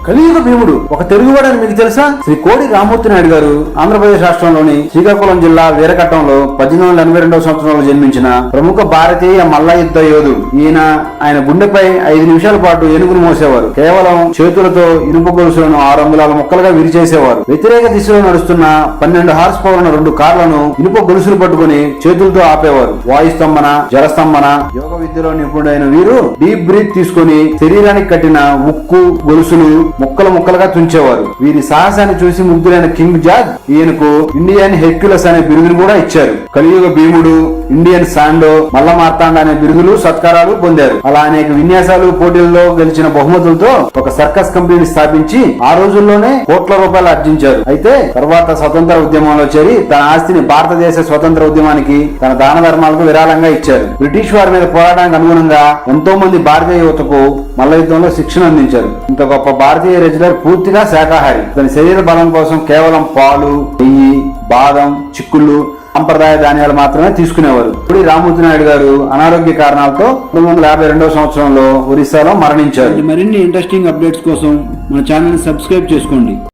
కలియుగ భీముడు ఒక తెలుగువాడని మీకు తెలుసా? శ్రీ కోడి రామూర్తి నాయుడు గారు ఆంధ్రప్రదేశ్ రాష్ట్రంలోని శ్రీకాకుళం జిల్లా వీరఘట్టంలో 1882వ సంవత్సరంలో జన్మించిన ప్రముఖ భారతీయ మల్ల యుద్ధ యోధుడు. ఆయన గుండెపై 5 నిమిషాల పాటు ఏనుగును మోసేవారు. కేవలం చేతులతో ఇనుప గొలుసులను 6 అంగుళాల ముక్కలుగా విరిచేసేవారు. వ్యతిరేక దిశలో నడుస్తున్న 12 హార్స్ పవర్ ఉన్న 2 కార్లను ఇనుప గొలుసులు పట్టుకుని చేతులతో ఆపేవారు. వాయుస్తంభన, జలస్తంభన యోగ విద్యలో నిపుణుడైన వీరు డీప్ బ్రీత్ తీసుకుని శరీరానికి కట్టిన ఉక్కు గొలుసులు ముక్కలు ముక్కలుగా తుంచేవారు. వీరి సాహసాన్ని చూసి ముగ్ధులైన కింగ్ జార్జ్ ఈయనకు ఇండియన్ హెర్క్యులస్ అనే బిరుదును కూడా ఇచ్చారు. కలియుగ భీముడు, ఇండియన్ శాండో, మల్ల మార్తాండ అనే బిరుదులు సత్కారాలు పొందారు. అలా అనేక విన్యాసాలు పోటీల్లో గెలిచిన బహుమతులతో ఒక సర్కస్ కంపెనీని స్థాపించి ఆ రోజుల్లోనే కోట్ల రూపాయలు ఆర్జించారు. అయితే తర్వాత స్వతంత్ర ఉద్యమంలో చేరి తన ఆస్తిని భారతదేశ స్వతంత్ర ఉద్యమానికి, తన దాన ధర్మాలకు విరాళంగా ఇచ్చారు. బ్రిటిష్ వారి మీద పోరాటానికి అనుగుణంగా ఎంతో మంది భారతీయ యువతకు మల్ల యుద్ధంలో శిక్షణ అందించారు. ఇంత గొప్ప భారతీయ రెజ్లర్ పూర్తిగా శాకాహారి. తన శరీర బలం కోసం కేవలం పాలు, నెయ్యి, బాదం, చిక్కుళ్ళు, సాంప్రదాయ ధాన్యాలు మాత్రమే తీసుకునేవారు. కోడి రామూర్తి నాయుడు గారు అనారోగ్య కారణాలతో 1952వ సంవత్సరంలో ఒరిస్సాలో మరణించారు. మరిన్ని ఇంట్రెస్టింగ్ అప్డేట్స్ కోసం మన ఛానల్ ని సబ్స్క్రైబ్ చేసుకోండి.